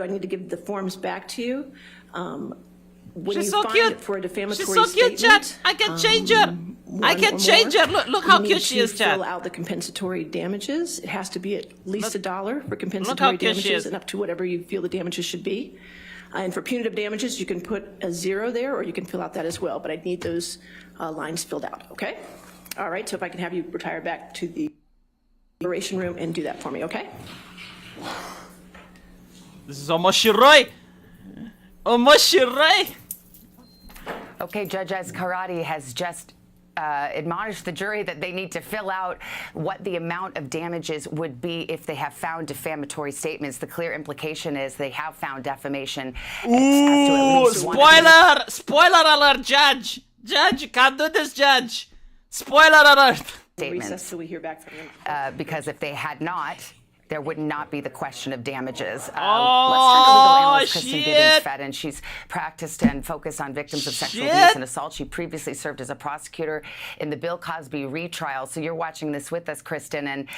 I need to give the forms back to you. When She's you so find cute. it for a defamatory She's so cute, statement, Chad. I can change her. I can change her. Look how cute she is, Chad. Fill out the compensatory damages. It has to be at least $1 for Look how compensatory cute she damages is. and up to whatever you feel the damages should be. And for punitive damages, you can put a 0 there, or you can fill out that as well. But I need those lines filled out, okay? All right, so if I can have you retire back to the deliberation room and do that for me, okay? This is almost Shirai. Almost Shirai. Okay, Judge Karate has just admonished the jury that they need to fill out what the amount of damages would be if they have found defamatory statements. The clear implication is they have found defamation. Ooh, spoiler! Spoiler alert, Judge! Judge, you can't do this, Judge! Spoiler alert! Recess till we hear back from you. Because if they had not, there would not be the question of damages. Oh, let's turn to legal analyst Kristen shit. Gibbons-Fedden. She's practiced and focused on victims of sexual abuse and assault. She previously served as a prosecutor in the Bill Cosby retrial. So you're watching this with us, Kristen. And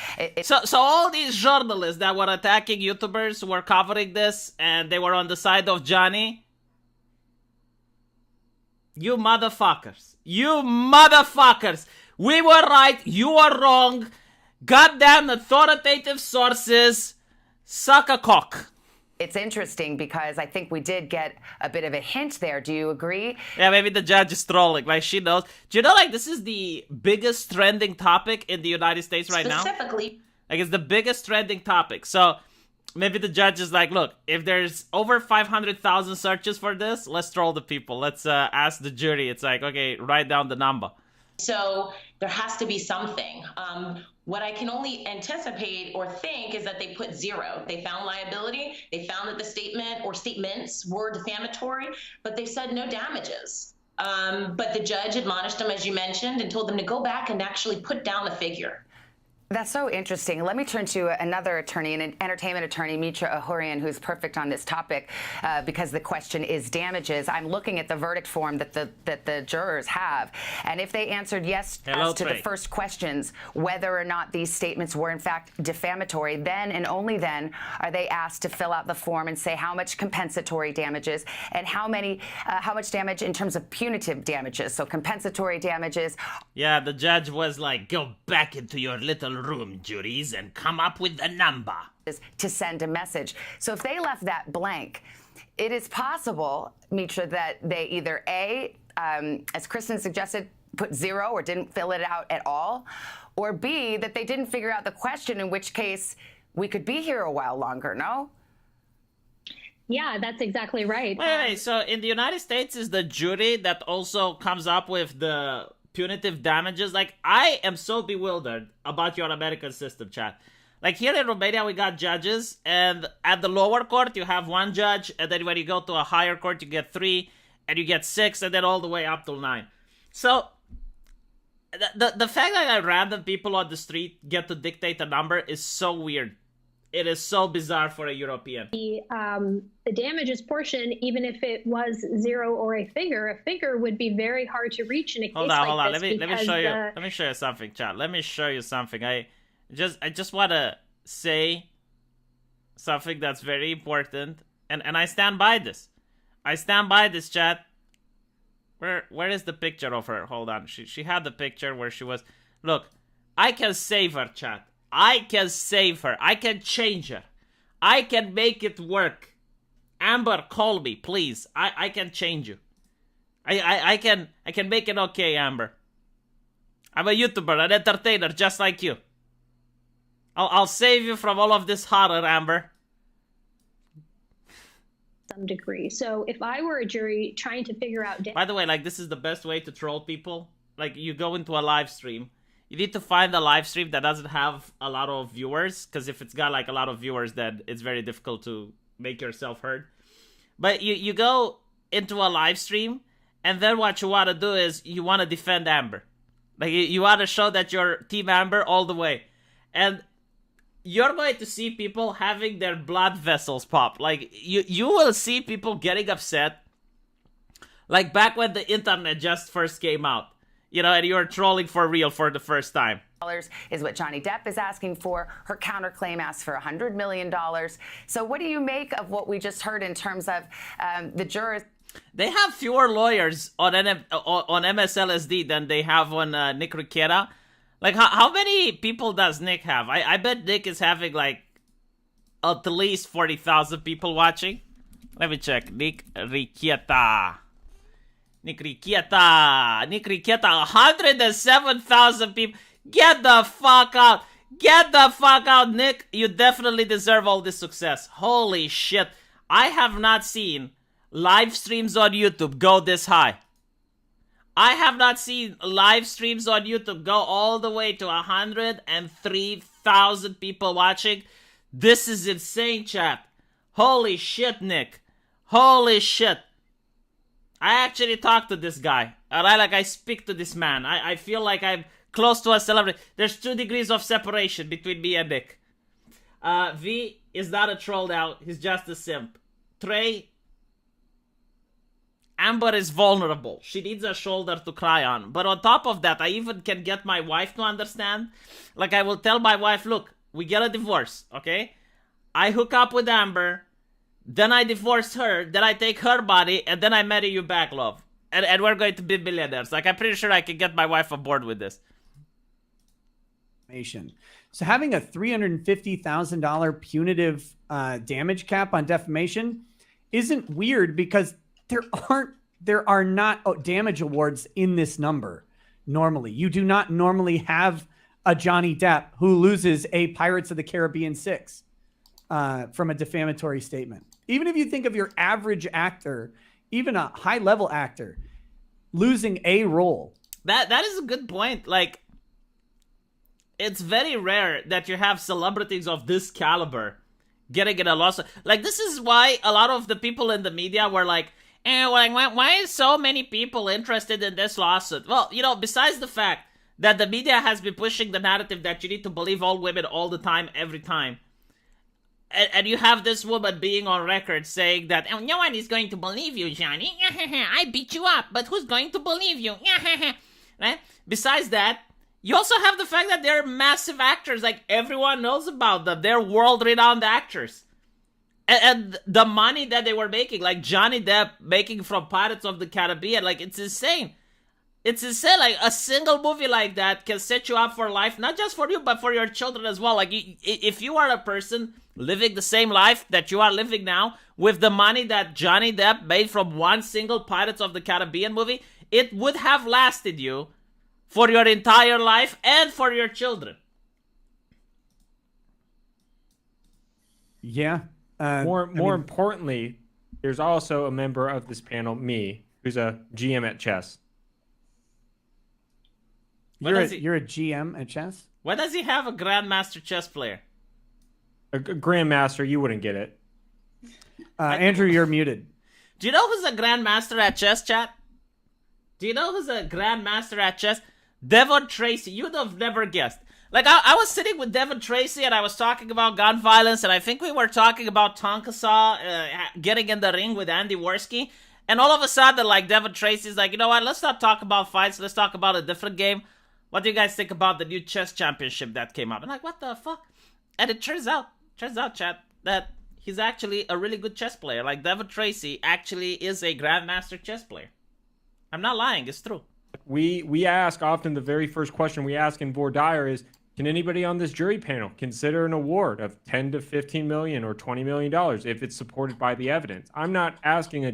So all these journalists that were attacking YouTubers were covering this, and they were on the side of Johnny. You motherfuckers. You motherfuckers. We were right. You are wrong. Goddamn authoritative sources. Suck a cock. it's interesting because I think we did get a bit of a hint there. Do you agree? Yeah, maybe the judge is trolling. Like, she knows. Do you know, like, this is the biggest trending topic in the United States right now? Specifically. Like, it's the biggest trending topic. So maybe the judge is like, look, if there's over 500,000 searches for this, let's troll the people. Let's ask the jury. It's like, okay, write down the number. So there has to be something. What I can only anticipate or think is that they put 0. They found liability. They found that the statement or statements were defamatory, but they said no damages. But the judge admonished them, as you mentioned, and told them to go back and actually put down the figure. That's so interesting. Let me turn to another attorney, an entertainment attorney, Mitra Ahurian, who's perfect on this topic because the question is damages. I'm looking at the verdict form that the jurors have, and if they answered yes as to the first questions, whether or not these statements were in fact defamatory, then and only then are they asked to fill out the form and say how much compensatory damages and how much damage in terms of punitive damages. So compensatory damages. Yeah, the judge was like, go back into your little room, juries, and come up with a number to send a message. So if they left that blank, it is possible, Mitra, that they either A, as Kristen suggested, put 0 or didn't fill it out at all, or B, that they didn't figure out the question, in which case we could be here a while longer, no? Yeah, that's exactly right. Wait, so in the United States is the jury that also comes up with the punitive damages? Like, I am so bewildered about your American system, chat. Like, here in Romania, we got judges, and at the lower court, you have 1 judge, and then when you go to a higher court, you get 3, and you get 6, and then all the way up till 9. So, the fact that random people on the street get to dictate a number is so weird. It is so bizarre for a European. The damages portion, even if it was 0 or a figure would be very hard to reach in a case like this. Hold on. Let me show you. Let me show you something, chat. Let me show you something. I just want to say something that's very important, and I stand by this. I stand by this, chat. Where is the picture of her? Hold on. She had the picture where she was. Look, I can save her, chat. I can save her. I can change her. I can make it work. Amber, call me, please. I can change you. I can make it okay, Amber. I'm a YouTuber, an entertainer, just like you. I'll save you from all of this horror, Amber. Some degree. So if I were a jury trying to figure out... By the way, like, this is the best way to troll people. Like, you go into a live stream. You need to find a live stream that doesn't have a lot of viewers, because if it's got like a lot of viewers, then it's very difficult to make yourself heard. But you go into a live stream, and then what you want to do is you want to defend Amber. Like, you want to show that you're Team Amber all the way. And you're going to see people having their blood vessels pop. Like, you will see people getting upset. Like back when the internet just first came out. You know, and you were trolling for real for the first time. is what Johnny Depp is asking for. Her counterclaim asks for $100 million. So what do you make of what we just heard in terms of the jurors? They have fewer lawyers on MSLSD than they have on Nick Riquetta. Like, how many people does Nick have? I bet Nick is having, like, at least 40,000 people watching. Let me check. Nick Riquetta, 107,000 people. Get the fuck out. Get the fuck out, Nick. You definitely deserve all this success. Holy shit. I have not seen live streams on YouTube go this high. I have not seen live streams on YouTube go all the way to 103,000 people watching. This is insane, chat. Holy shit, Nick. Holy shit. I actually talked to this guy. Alright, I speak to this man. I feel like I'm close to a celebrity. There's 2 degrees of separation between me and Nick. V is not a trolled out. He's just a simp. Trey, Amber is vulnerable. She needs a shoulder to cry on. But on top of that, I even can get my wife to understand. Like, I will tell my wife, look, we get a divorce, okay? I hook up with Amber, then I divorce her, then I take her body, and then I marry you back, love. And we're going to be millionaires. Like, I'm pretty sure I can get my wife on board with this. So having a $350,000 punitive damage cap on defamation isn't weird because there are not damage awards in this number normally. You do not normally have a Johnny Depp who loses a Pirates of the Caribbean 6 from a defamatory statement. Even if you think of your average actor, even a high-level actor, losing a role. That is a good point. Like, it's very rare that you have celebrities of this caliber getting in a lawsuit. Like, this is why a lot of the people in the media were like, why is so many people interested in this lawsuit? Well, you know, besides the fact that the media has been pushing the narrative that you need to believe all women all the time, every time. And you have this woman being on record saying that, oh, no one is going to believe you, Johnny. I beat you up, but who's going to believe you? Right? Besides that, you also have the fact that they're massive actors. Like, everyone knows about them. They're world-renowned actors. And the money that they were making, like Johnny Depp making from Pirates of the Caribbean, like, it's insane. It's insane. Like, a single movie like that can set you up for life, not just for you, but for your children as well. Like, if you are a person living the same life that you are living now, with the money that Johnny Depp made from one single Pirates of the Caribbean movie, it would have lasted you for your entire life and for your children. Yeah. More importantly, there's also a member of this panel, me, who's a GM at chess. You're a GM at chess? Why does he have a Grandmaster chess player? A grandmaster, you wouldn't get it. Andrew, you're muted. Do you know who's a Grandmaster at chess, chat? Do you know who's a Grandmaster at chess? Devon Tracy. You'd have never guessed. Like, I was sitting with Devon Tracy and I was talking about gun violence, and I think we were talking about Tonka Saw getting in the ring with Andy Worski. And all of a sudden, like, Devon Tracy's like, you know what, let's not talk about fights, let's talk about a different game. What do you guys think about the new chess championship that came up? I'm like, what the fuck? And it turns out, chat, that he's actually a really good chess player. Like, Devon Tracy actually is a Grandmaster chess player. I'm not lying, it's true. We ask often, the very first question we ask in Voir Dire is, can anybody on this jury panel consider an award of 10 to 15 million or $20 million if it's supported by the evidence? I'm not asking a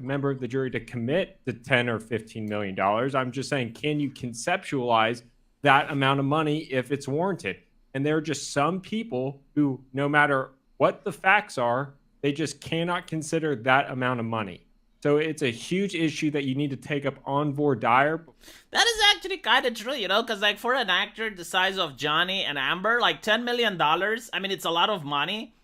member of the jury to commit the 10 or 15 million dollars. I'm just saying, can you conceptualize that amount of money if it's warranted? And there are just some people who, no matter what the facts are, they just cannot consider that amount of money. So it's a huge issue that you need to take up on Voir Dire. That is actually kind of true, you know, because, like, for an actor the size of Johnny and Amber, like, $10 million, I mean, it's a lot of money,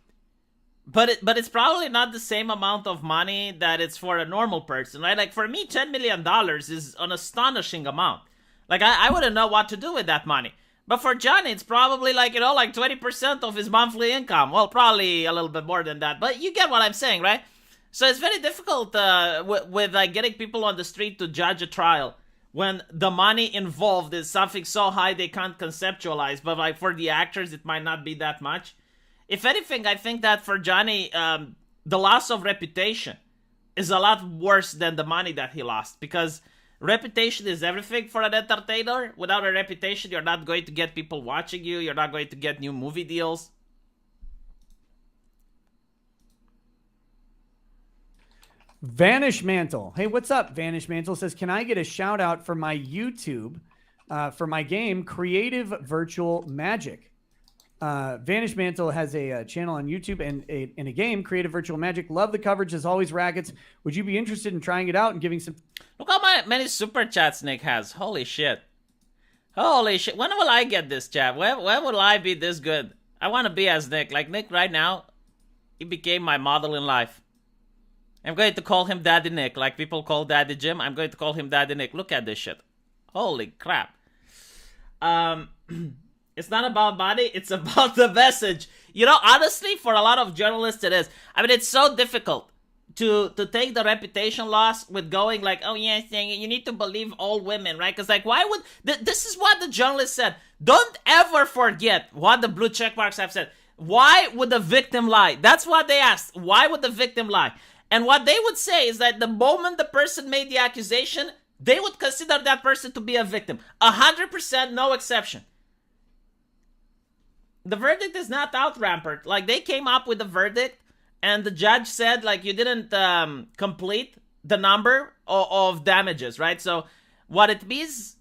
but it's probably not the same amount of money that it's for a normal person, right? Like, for me, $10 million is an astonishing amount. Like, I wouldn't know what to do with that money. But for Johnny, it's probably, like, you know, like 20% of his monthly income. Well, probably a little bit more than that, but you get what I'm saying, right? So it's very difficult with like, getting people on the street to judge a trial. when the money involved is something so high they can't conceptualize, but like for the actors it might not be that much. If anything, I think that for Johnny, the loss of reputation is a lot worse than the money that he lost, because reputation is everything for an entertainer. Without a reputation, you're not going to get people watching you, you're not going to get new movie deals. Vanish Mantle. Hey, what's up? Vanish Mantle says, can I get a shout out for my YouTube for my game Creative Virtual Magic? Vanish Mantle has a channel on YouTube and a game, Creative Virtual Magic. Love the coverage as always, Rackets. Would you be interested in trying it out and giving some... Look how many super chats Nick has. Holy shit. Holy shit. When will I get this chat? When will I be this good? I want to be as Nick. Like Nick right now, he became my model in life. I'm going to call him Daddy Nick. Like people call Daddy Jim, I'm going to call him Daddy Nick. Look at this shit. Holy crap. It's not about money, it's about the message. You know, honestly, for a lot of journalists it is. I mean, it's so difficult to take the reputation loss with going like, oh yeah, you need to believe all women, right? Because like, why would... This is what the journalist said. Don't ever forget what the blue check marks have said. Why would the victim lie? That's what they asked. Why would the victim lie? And what they would say is that the moment the person made the accusation, they would consider that person to be a victim. 100%, no exception. The verdict is not out, Rampart. Like, they came up with the verdict, and the judge said, like, you didn't complete the number of damages, right? So, what it means,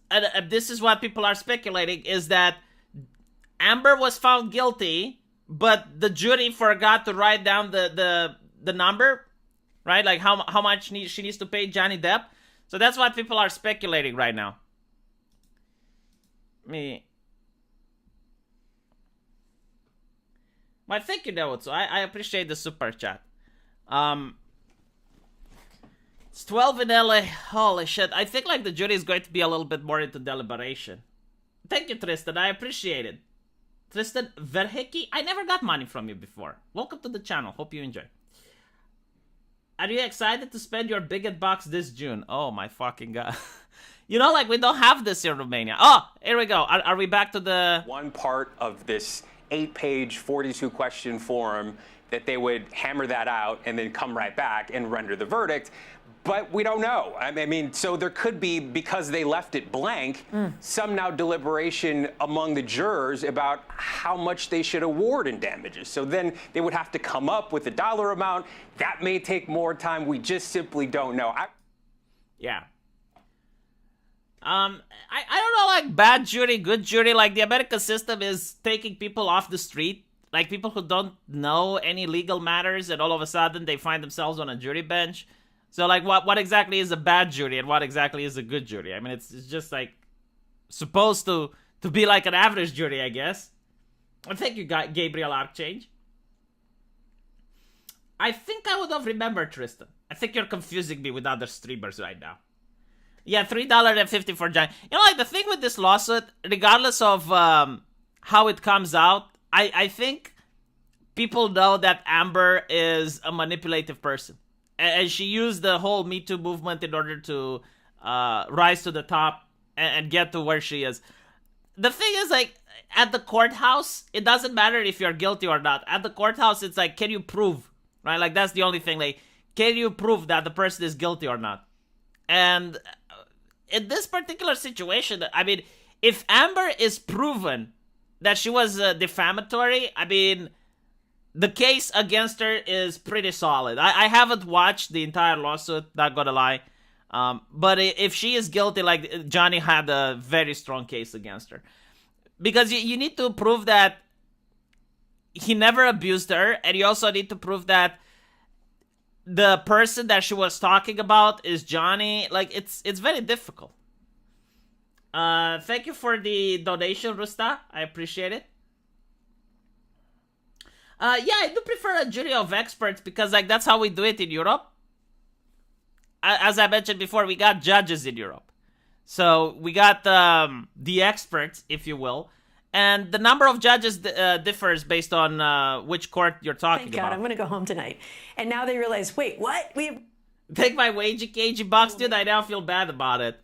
this is what people are speculating, is that Amber was found guilty, but the jury forgot to write down the number, right? Like how much she needs to pay Johnny Depp. So that's what people are speculating right now. But thank you, though. So I appreciate the super chat. It's 12 in LA. Holy shit. I think like the jury is going to be a little bit more into deliberation. Thank you, Tristan. I appreciate it. Tristan Verhecki, I never got money from you before. Welcome to the channel. Hope you enjoy. Are you excited to spend your bigot box this June? Oh my fucking god. You know, like we don't have this in Romania. Oh, here we go. Are we back to the... One part of this 8-page, 42-question form that they would hammer that out and then come right back and render the verdict. But we don't know. I mean, so there could be, because they left it blank, some now deliberation among the jurors about how much they should award in damages. So then they would have to come up with a dollar amount. That may take more time. We just simply don't know. Yeah. I don't know, like, bad jury, good jury. Like, the American system is taking people off the street. Like, people who don't know any legal matters, and all of a sudden they find themselves on a jury bench. So, like, what exactly is a bad jury and what exactly is a good jury? I mean, it's just, like, supposed to be like an average jury, I guess. I think you got Gabriel Archange. I think I would have remembered, Tristan. I think you're confusing me with other streamers right now. Yeah, $3.50 for Johnny. You know, like, the thing with this lawsuit, regardless of how it comes out, I think people know that Amber is a manipulative person. And she used the whole Me Too movement in order to rise to the top and get to where she is. The thing is, like, at the courthouse, it doesn't matter if you're guilty or not. At the courthouse, it's like, can you prove, right? Like, that's the only thing. Like, can you prove that the person is guilty or not? And in this particular situation, I mean, if Amber is proven that she was defamatory, I mean... the case against her is pretty solid. I haven't watched the entire lawsuit, not gonna lie. But if she is guilty, like, Johnny had a very strong case against her. Because you need to prove that he never abused her, and you also need to prove that the person that she was talking about is Johnny. Like, it's very difficult. Thank you for the donation, Rusta. I appreciate it. Yeah, I do prefer a jury of experts because, like, that's how we do it in Europe. As I mentioned before, we got judges in Europe. So we got the experts, if you will. And the number of judges differs based on which court you're talking Thank God, about. I'm going to go home tonight. And now they realize, wait, what? Take my wagey cagey box, dude. I now feel bad about it.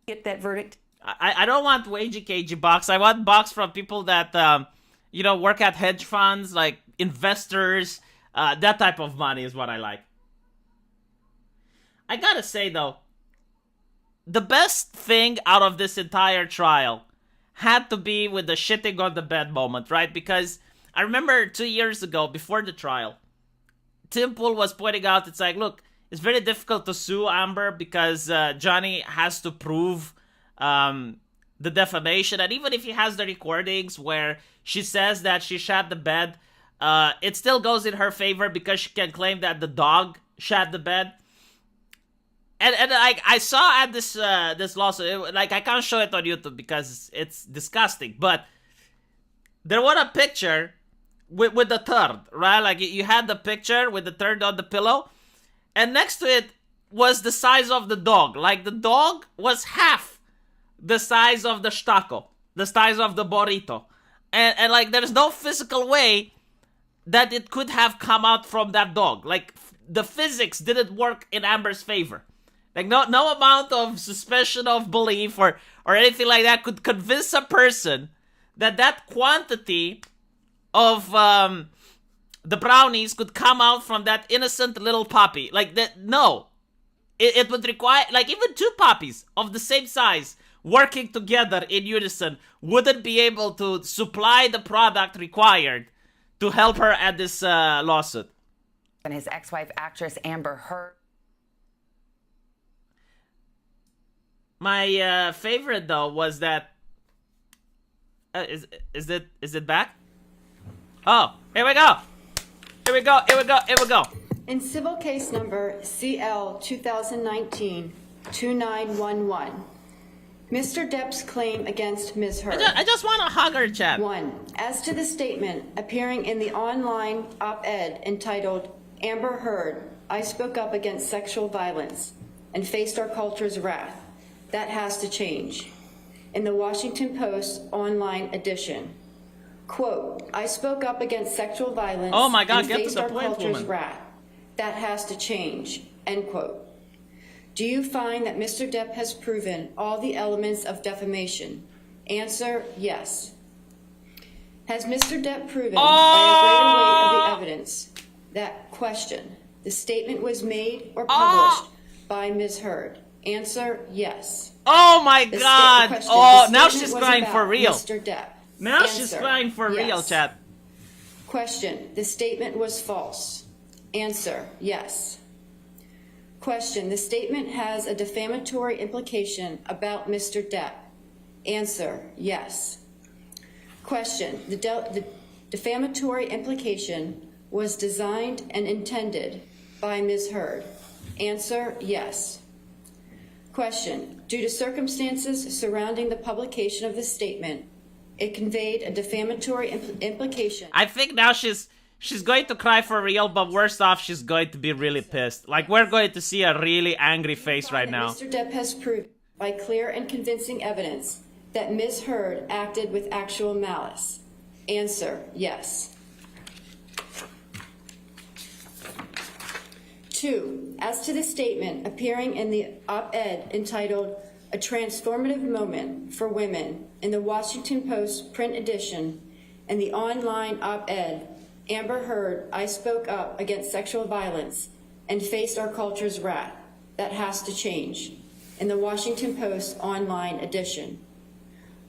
get that verdict? I don't want wagey cagey bucks. I want bucks from people that work at hedge funds, like investors. That type of money is what I like. I gotta say though, the best thing out of this entire trial had to be with the shitting on the bed moment, right? Because I remember 2 years ago, before the trial, Tim Pool was pointing out, it's like, look, it's very difficult to sue Amber because Johnny has to prove the defamation. And even if he has the recordings where she says that she shat the bed, it still goes in her favor because she can claim that the dog shat the bed. And like I saw at this lawsuit, I can't show it on YouTube because it's disgusting. But there was a picture with the turd, right? Like you had the picture with the turd on the pillow, and next to it was the size of the dog. Like the dog was half the size of the taco, the size of the burrito, and like there's no physical way that it could have come out from that dog. Like the physics didn't work in Amber's favor. Like no amount of suspension of belief or anything like that could convince a person that quantity of the brownies could come out from that innocent little puppy. Like that, no. It would require, like even two puppies of the same size working together in unison wouldn't be able to supply the product required to help her at this lawsuit. And his ex-wife, actress Amber Heard. My favorite though was that is it back? Oh, here we go. Here we go. In civil case number CL 2019-2911, Mr. Depp's claim against Ms. Heard. I just want to hug her, chat. 1. As to the statement appearing in the online op-ed entitled, Amber Heard, I spoke up against sexual violence and faced our culture's wrath. That has to change. In the Washington Post online edition, quote, I spoke up against sexual violence oh my God, and get to faced the our point, culture's woman. wrath. That has to change, end quote. Do you find that Mr. Depp has proven all the elements of defamation? Answer, yes. Has Mr. Depp proven by a greater weight of the evidence that question, the statement was made or published by Ms. Heard? Answer, yes. Oh my God. Question, Oh, the now statement she's was crying about for real. Mr. Depp. Now Answer, she's crying for real, yes. chat. Question, the statement was false. Answer, yes. Question, the statement has a defamatory implication about Mr. Depp. Answer, yes. Question, the defamatory implication was designed and intended by Ms. Heard. Answer, yes. Question, due to circumstances surrounding the publication of the statement, it conveyed a defamatory implication. I think now she's going to cry for real, but worse off, she's going to be really pissed. Like, we're going to see a really angry face right now. Mr. Depp has proved by clear and convincing evidence that Ms. Heard acted with actual malice. Answer, yes. 2, as to the statement appearing in the op-ed entitled A Transformative Moment for Women in the Washington Post print edition and the online op-ed, Amber Heard, I spoke up against sexual violence and faced our culture's wrath. That has to change. In the Washington Post online edition.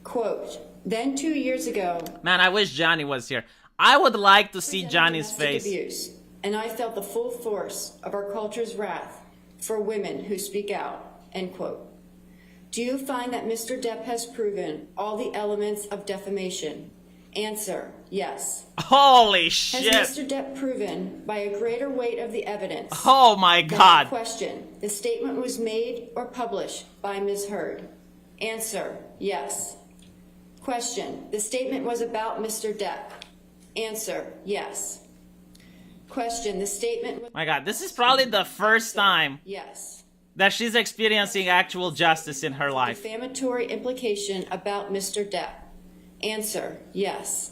Quote, then 2 years ago. Man, I wish Johnny was here. I would like to see Johnny's domestic face. Abuse, and I felt the full force of our culture's wrath for women who speak out, end quote. Do you find that Mr. Depp has proven all the elements of defamation? Answer, yes. Holy shit. Has Mr. Depp proven by a greater weight of the evidence? Oh my God. Question, the statement was made or published by Ms. Heard? Answer, yes. Question, the statement was about Mr. Depp? Answer, yes. Question, the statement was... My God, this is probably the first time yes. that she's experiencing actual justice in her life. Defamatory implication about Mr. Depp? Answer, yes.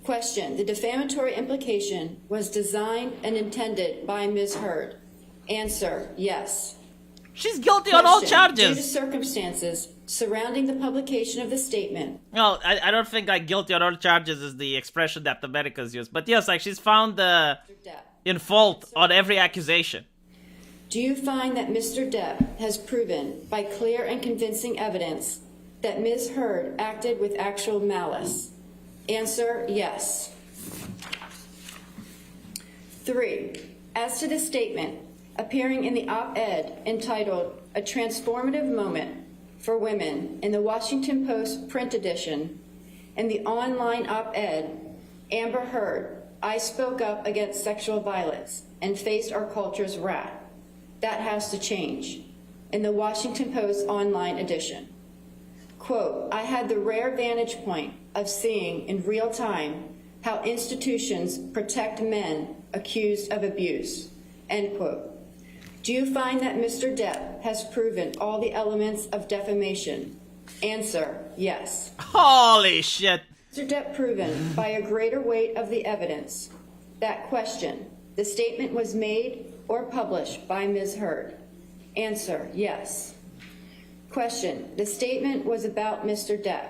Question, the defamatory implication was designed and intended by Ms. Heard? Answer, yes. She's guilty on all Due to charges. circumstances surrounding the publication of the statement. No, I don't think like guilty on all charges is the expression that the Americans use. But yes, like she's found in fault on every accusation. Do you find that Mr. Depp has proven by clear and convincing evidence that Ms. Heard acted with actual malice? Answer, yes. 3. As to the statement appearing in the op-ed entitled A Transformative Moment for Women in the Washington Post print edition and the online op-ed, Amber Heard, I spoke up against sexual violence and faced our culture's wrath. That has to change. In the Washington Post online edition. Quote, I had the rare vantage point of seeing in real time how institutions protect men accused of abuse. End quote. Do you find that Mr. Depp has proven all the elements of defamation? Answer, yes. Holy shit. Mr. Depp proven by a greater weight of the evidence. That question, the statement was made or published by Ms. Heard. Answer, yes. Question, the statement was about Mr. Depp.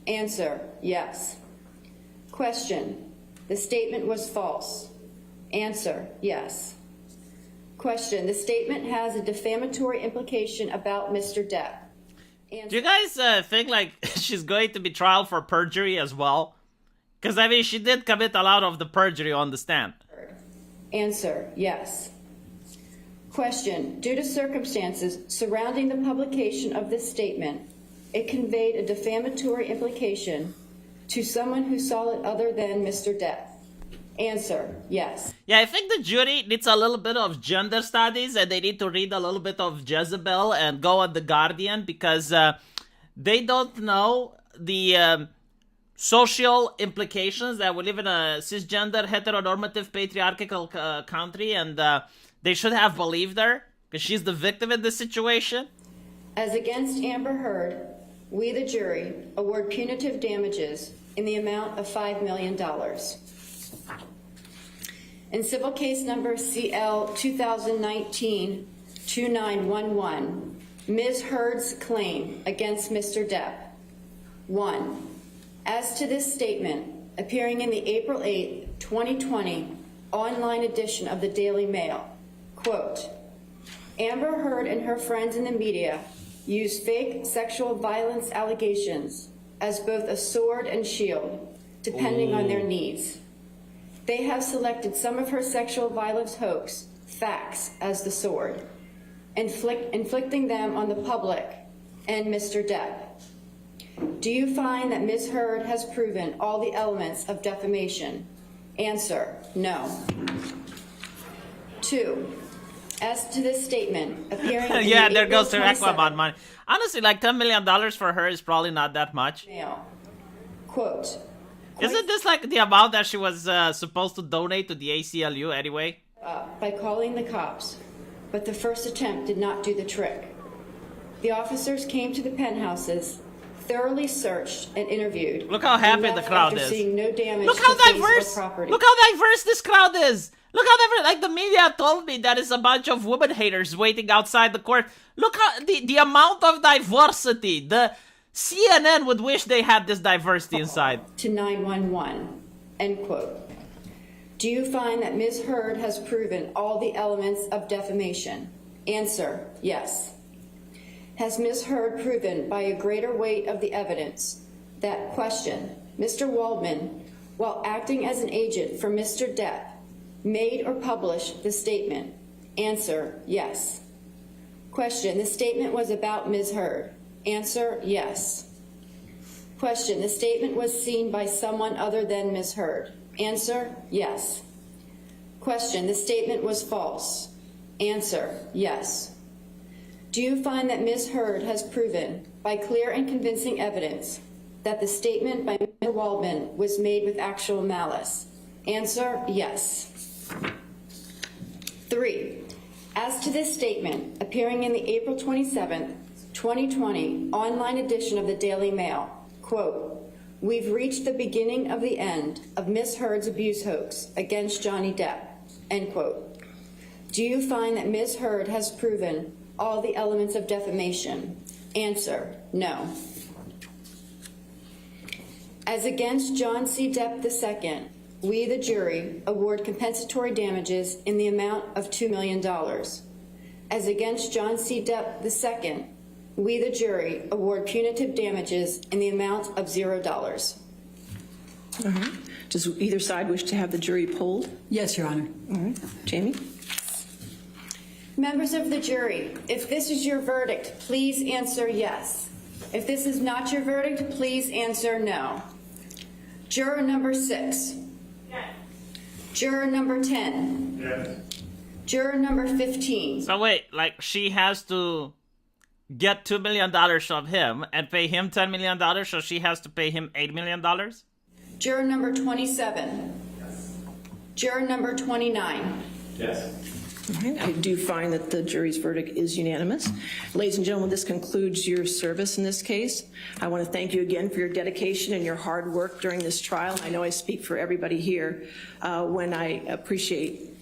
Answer, yes. Question, the statement was false. Answer, yes. Question, the statement has a defamatory implication about Mr. Depp. Do you guys think like she's going to be tried for perjury as well? Because I mean, she did commit a lot of the perjury on the stand. Answer, yes. Question, due to circumstances surrounding the publication of this statement, it conveyed a defamatory implication to someone who saw it other than Mr. Depp. Answer, yes. Yeah, I think the jury needs a little bit of gender studies and they need to read a little bit of Jezebel and go on The Guardian because they don't know the social implications that we live in a cisgender, heteronormative, patriarchal country and they should have believed her because she's the victim in this situation. As against Amber Heard, we, the jury, award punitive damages in the amount of $5 million. In civil case number CL 2019-2911, Ms. Heard's claim against Mr. Depp. 1. As to this statement, appearing in the April 8, 2020 online edition of the Daily Mail, quote, Amber Heard and her friends in the media use fake sexual violence allegations as both a sword and shield, depending on their needs. They have selected some of her sexual violence hoax facts as the sword, inflicting them on the public and Mr. Depp. Do you find that Ms. Heard has proven all the elements of defamation? Answer, no. 2. As to this statement appearing in yeah, the there April goes her Aquaman money. Honestly, like $10 million for her is probably not that much. Mail. Quote, isn't this like the amount that she was supposed to donate to the ACLU anyway? By calling the cops, but the first attempt did not do the trick. The officers came to the penthouses, thoroughly searched and interviewed. Look how happy the crowd is. Seeing no damage Look how to face or diverse. property. Look how diverse this crowd is. Look how diverse. Like the media told me that it's a bunch of women haters waiting outside the court. Look how the amount of diversity. The CNN would wish they had this diversity inside. To 911, end quote. Do you find that Ms. Heard has proven all the elements of defamation? Answer, yes. Has Ms. Heard proven by a greater weight of the evidence that question, Mr. Waldman, while acting as an agent for Mr. Depp, made or published the statement? Answer, yes. Question, the statement was about Ms. Heard. Answer, yes. Question, the statement was seen by someone other than Ms. Heard. Answer, yes. Question, the statement was false. Answer, yes. Do you find that Ms. Heard has proven by clear and convincing evidence that the statement by Mr. Waldman was made with actual malice? Answer, yes. 3. As to this statement appearing in the April 27th, 2020 online edition of the Daily Mail, quote, we've reached the beginning of the end of Ms. Heard's abuse hoax against Johnny Depp, end quote. Do you find that Ms. Heard has proven all the elements of defamation? Answer, no. As against John C. Depp II, we, the jury, award compensatory damages in the amount of $2 million. As against John C. Depp II, we, the jury, award punitive damages in the amount of $0. Does either side wish to have the jury polled? Yes, Your Honor. All right. Jamie? Members of the jury, if this is your verdict, please answer yes. If this is not your verdict, please answer no. Juror number 6. Yes. Juror number 10. Yes. Juror number 15. So wait, like she has to get $2 million of him and pay him $10 million, so she has to pay him $8 million? Juror number 27. Yes. Juror number 29. Yes. All right. I do find that the jury's verdict is unanimous. Ladies and gentlemen, this concludes your service in this case. I want to thank you again for your dedication and your hard work during this trial. I know I speak for everybody here when I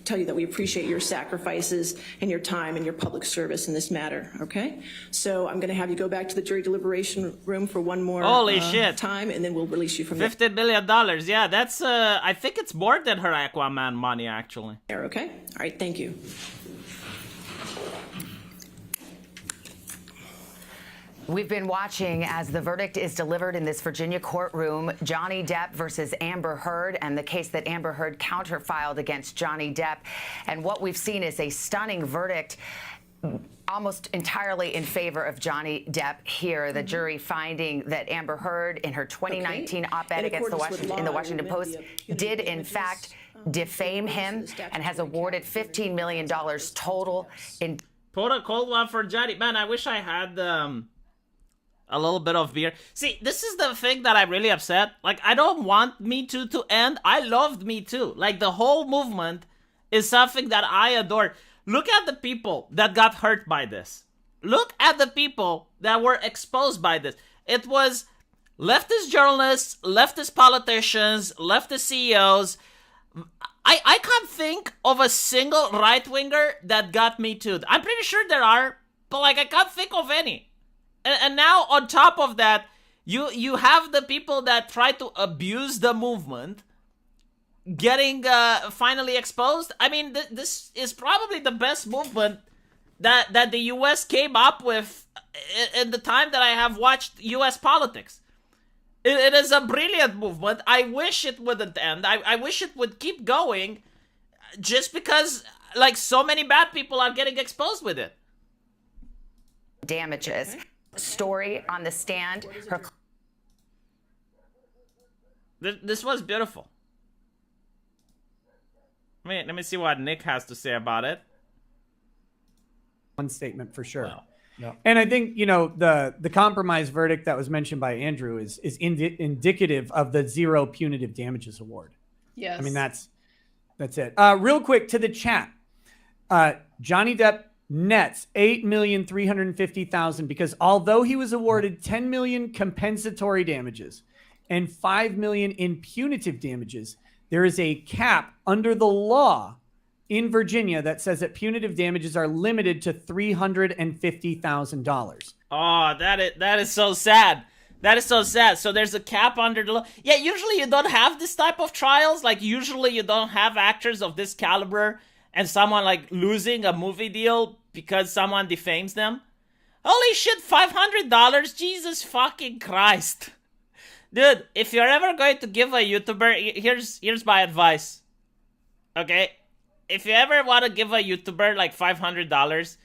tell you that we appreciate your sacrifices and your time and your public service in this matter, okay? So I'm going to have you go back to the jury deliberation room for one more Holy shit. time, and then we'll release you from there. $15 million. Yeah, that's, I think it's more than her Aquaman money, actually. Okay? All right, thank you. We've been watching as the verdict is delivered in this Virginia courtroom, Johnny Depp versus Amber Heard, and the case that Amber Heard counterfiled against Johnny Depp. And what we've seen is a stunning verdict almost entirely in favor of Johnny Depp here. The jury finding that Amber Heard in her 2019 op-ed against the Washington Post did in fact defame him and has awarded $15 million total in... Put a cold one for Johnny. Man, I wish I had a little bit of beer. See, this is the thing that I'm really upset. Like, I don't want Me Too to end. I loved Me Too. Like, the whole movement is something that I adore. Look at the people that got hurt by this. Look at the people that were exposed by this. It was leftist journalists, leftist politicians, leftist CEOs. I can't think of a single right-winger that got Me Too. I'm pretty sure there are, but, like, I can't think of any. And now, on top of that, you have the people that try to abuse the movement getting finally exposed. I mean, this is probably the best movement that the U.S. came up with in the time that I have watched U.S. politics. It is a brilliant movement. I wish it wouldn't end. I wish it would keep going just because, like, so many bad people are getting exposed with it. Damages. Story on the stand. This was beautiful. Let me see what Nick has to say about it. One statement for sure. Wow. Yeah. And I think, you know, the compromise verdict that was mentioned by Andrew is indicative of the zero punitive damages award. Yes. I mean, that's it. Real quick to the chat. Johnny Depp nets $8,350,000 because although he was awarded $10 million compensatory damages and $5 million in punitive damages, there is a cap under the law in Virginia that says that punitive damages are limited to $350,000. Oh, that is so sad. That is so sad. So there's a cap under the law. Yeah, usually you don't have this type of trials. Like, usually you don't have actors of this caliber and someone, like, losing a movie deal because someone defames them. Holy shit, $500? Jesus fucking Christ. Dude, if you're ever going to give a YouTuber, here's my advice. Okay? If you ever want to give a YouTuber like $500,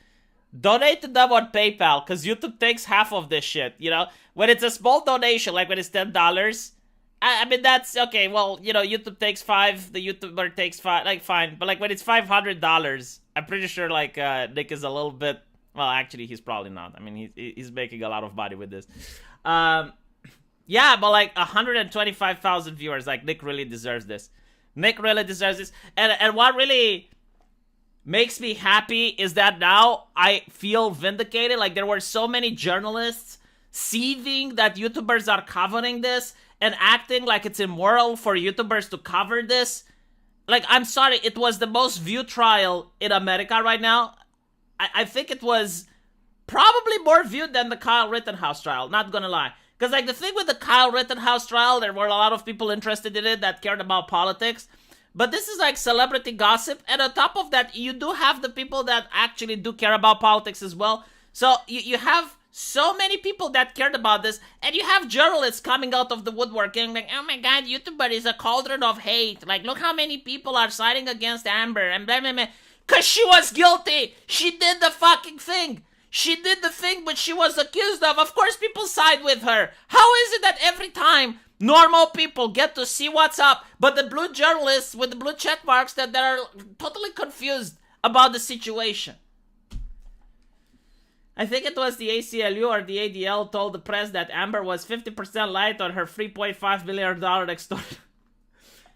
donate to them on PayPal, because YouTube takes half of this shit, you know? When it's a small donation, like when it's $10, I mean, that's, okay, well, you know, YouTube takes $5, the YouTuber takes $5, like, fine. But, like, when it's $500, I'm pretty sure, like, Nick is a little bit, well, actually, he's probably not. I mean, he's making a lot of money with this. Yeah, but, like, 125,000 viewers, like, Nick really deserves this. Nick really deserves this. And what really makes me happy is that now I feel vindicated. Like, there were so many journalists seething that YouTubers are covering this and acting like it's immoral for YouTubers to cover this. Like, I'm sorry, it was the most viewed trial in America right now. I think it was probably more viewed than the Kyle Rittenhouse trial, not gonna lie. Because, like, the thing with the Kyle Rittenhouse trial, there were a lot of people interested in it that cared about politics. But this is like celebrity gossip. And on top of that, you do have the people that actually do care about politics as well. So you have so many people that cared about this. And you have journalists coming out of the woodwork and like, oh my God, YouTuber is a cauldron of hate. Like, look how many people are siding against Amber and blah, blah, blah. Because she was guilty. She did the fucking thing. She did the thing which she was accused of. Of course people side with her. How is it that every time normal people get to see what's up, but the blue journalists with the blue check marks that are totally confused about the situation? I think it was the ACLU or the ADL told the press that Amber was 50% light on her $3.5 million extortion.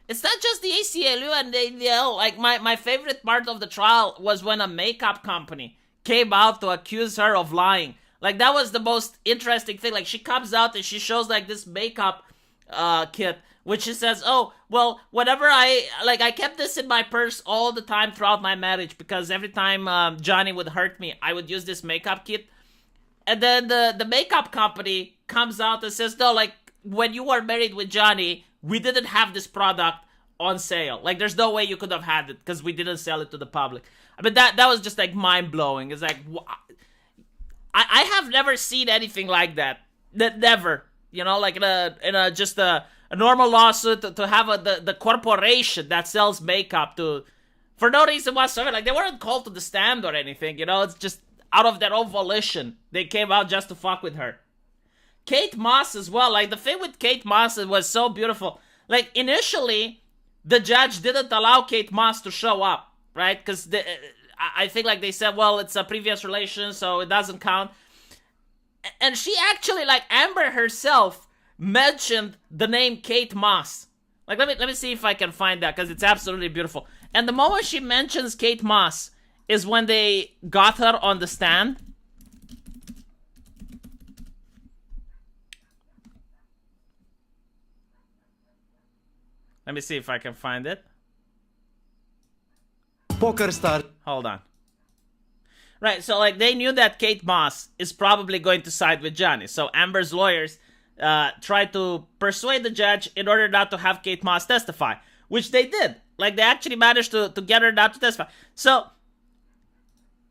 It's not just the ACLU and the ADL. Like, my favorite part of the trial was when a makeup company came out to accuse her of lying. Like, that was the most interesting thing. Like, she comes out and she shows, like, this makeup kit, which she says, oh, well, whatever I kept this in my purse all the time throughout my marriage, because every time Johnny would hurt me, I would use this makeup kit. And then the makeup company comes out and says, no, like, when you were married with Johnny, we didn't have this product on sale. Like, there's no way you could have had it because we didn't sell it to the public. I mean, that was just, like, mind-blowing. It's like, I have never seen anything like that. Never. You know, like in a just a normal lawsuit to have the corporation that sells makeup for no reason whatsoever. Like, they weren't called to the stand or anything, you know. It's just out of their own volition. They came out just to fuck with her. Kate Moss as well. Like, the thing with Kate Moss, it was so beautiful. Like, initially, the judge didn't allow Kate Moss to show up, right? Because I think, like, they said, well, it's a previous relation, so it doesn't count. And she actually, like, Amber herself mentioned the name Kate Moss. Like, let me see if I can find that, because it's absolutely beautiful. And the moment she mentions Kate Moss is when they got her on the stand. Let me see if I can find it. Poker star. Hold on. Right, so, like, they knew that Kate Moss is probably going to side with Johnny. So Amber's lawyers tried to persuade the judge in order not to have Kate Moss testify, which they did. Like, they actually managed to get her not to testify. So,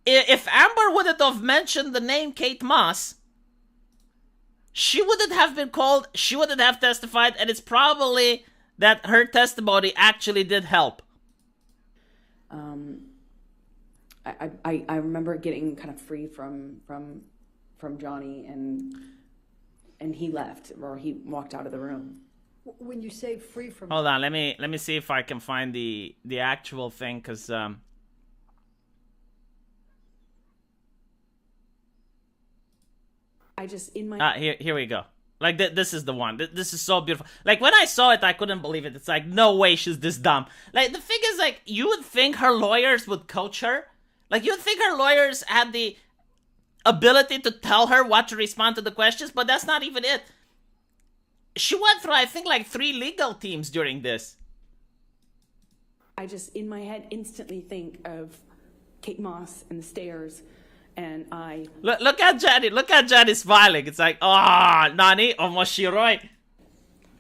if Amber wouldn't have mentioned the name Kate Moss, she wouldn't have been called, she wouldn't have testified, and it's probably that her testimony actually did help. I remember getting kind of free from Johnny, and he left, or he walked out of the room. When you say free from... Hold on, let me see if I can find the actual thing, because I just, in my... here we go. Like, this is the one. This is so beautiful. Like, when I saw it, I couldn't believe it. It's like, no way she's this dumb. Like, the thing is, like, you would think her lawyers would coach her. Like, you would think her lawyers had the ability to tell her what to respond to the questions, but that's not even it. She went through, I think, like 3 legal teams during this. I just, in my head, instantly think of Kate Moss and the stairs, and I... Look at Johnny. Look at Johnny smiling. It's like, oh, Nani, omoshiroi.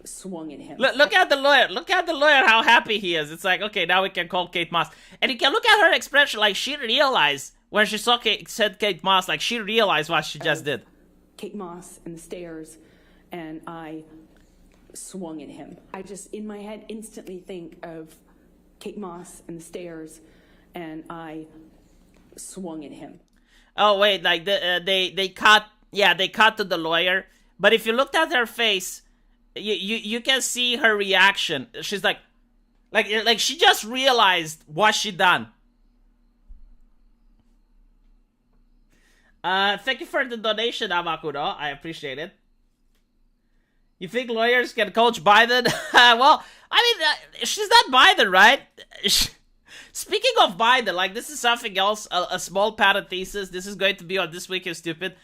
Swung at him. Look at the lawyer. Look at the lawyer, how happy he is. It's like, okay, now we can call Kate Moss. And you can look at her expression, like, she realized when she saw said Kate Moss, like, she realized what she just did. Kate Moss and the stairs, and I swung at him. I just, in my head, instantly think of Kate Moss and the stairs, and I swung at him. Oh, wait, like, they cut to the lawyer. But if you looked at her face, you can see her reaction. She's like she just realized what she done. Thank you for the donation, Amakuro. I appreciate it. You think lawyers can coach Biden? Well, I mean, she's not Biden, right? Speaking of Biden, like, this is something else, a small parenthesis. This is going to be on This Week is Stupid.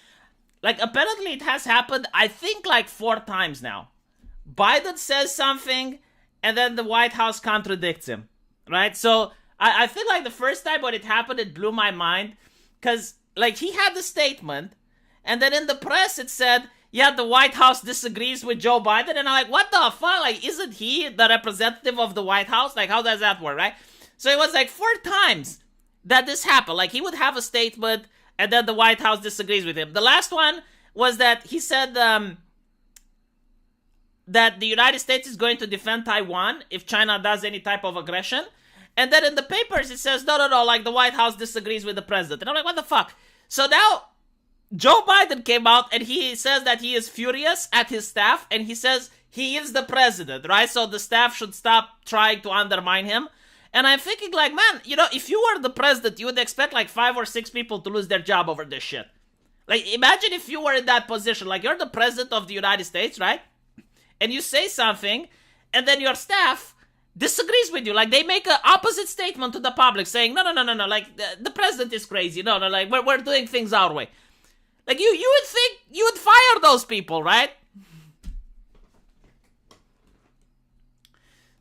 Like, apparently it has happened, I think, like 4 times now. Biden says something, and then the White House contradicts him, right? So, I think, like, the first time when it happened, it blew my mind, because like he had the statement, and then in the press it said, yeah, the White House disagrees with Joe Biden, and I'm like, what the fuck? Like, isn't he the representative of the White House? Like, how does that work, right? So it was like 4 times that this happened. Like, he would have a statement, and then the White House disagrees with him. The last one was that he said that the United States is going to defend Taiwan if China does any type of aggression. And then in the papers it says, no, like the White House disagrees with the president. And I'm like, what the fuck? So now Joe Biden came out and he says that he is furious at his staff, and he says he is the president, right? So the staff should stop trying to undermine him. And I'm thinking like, man, you know, if you were the president, you would expect like 5 or 6 people to lose their job over this shit. Like, imagine if you were in that position. Like, you're the president of the United States, right? And you say something, and then your staff disagrees with you. Like, they make an opposite statement to the public saying, no, like, the president is crazy. No, like, we're doing things our way. Like, you would think you would fire those people, right?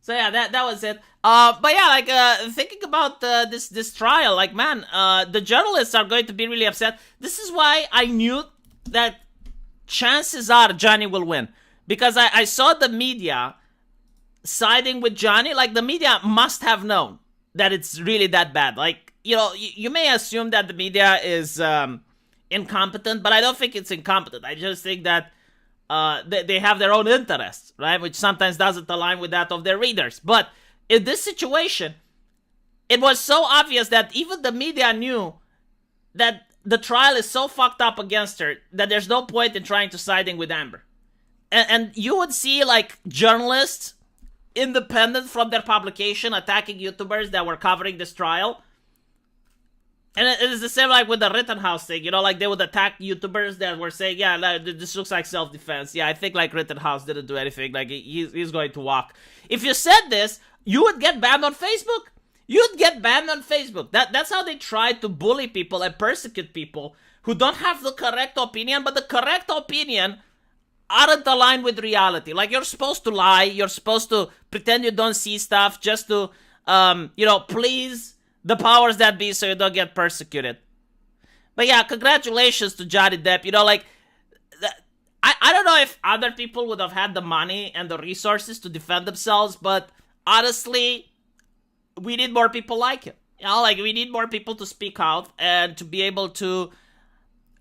So yeah, that was it. But yeah, like, thinking about this trial, like, man, the journalists are going to be really upset. This is why I knew that chances are Johnny will win. Because I saw the media siding with Johnny. Like, the media must have known that it's really that bad. Like, you know, you may assume that the media is incompetent, but I don't think it's incompetent. I just think that they have their own interests, right? Which sometimes doesn't align with that of their readers. But in this situation, it was so obvious that even the media knew that the trial is so fucked up against her that there's no point in trying to siding with Amber. And you would see, like, journalists, independent from their publication, attacking YouTubers that were covering this trial. And it is the same, like, with the Rittenhouse thing. You know, like, they would attack YouTubers that were saying, yeah, like, this looks like self-defense. Yeah, I think, like, Rittenhouse didn't do anything. Like, he's going to walk. If you said this, you would get banned on Facebook. You'd get banned on Facebook. That's how they try to bully people and persecute people who don't have the correct opinion, but the correct opinion aren't aligned with reality. Like, you're supposed to lie. You're supposed to pretend you don't see stuff just to, you know, please the powers that be so you don't get persecuted. But yeah, congratulations to Johnny Depp. You know, like, I don't know if other people would have had the money and the resources to defend themselves, but honestly, we need more people like him. You know, like, we need more people to speak out and to be able to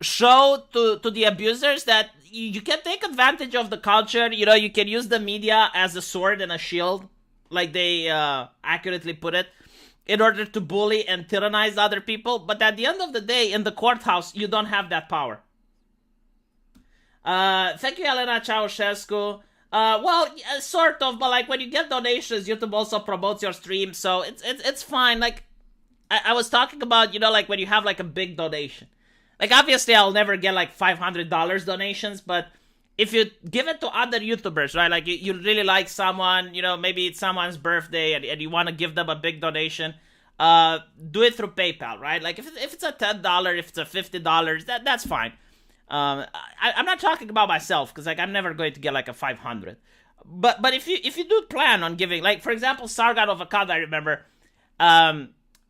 show to the abusers that you can take advantage of the culture. You know, you can use the media as a sword and a shield, like they accurately put it, in order to bully and tyrannize other people. But at the end of the day, in the courthouse, you don't have that power. Thank you, Elena Ceausescu. Well, sort of, but like, when you get donations, YouTube also promotes your stream, so it's fine. Like, I was talking about, you know, like, when you have like a big donation. Like, obviously, I'll never get, like, $500 donations, but if you give it to other YouTubers, right? Like, you really like someone, you know, maybe it's someone's birthday and you want to give them a big donation, do it through PayPal, right? Like, if it's a $10, if it's a $50, that's fine. I'm not talking about myself, because, like, I'm never going to get, like, a 500. But if you do plan on giving, like, for example, Sargon of Akkad, I remember,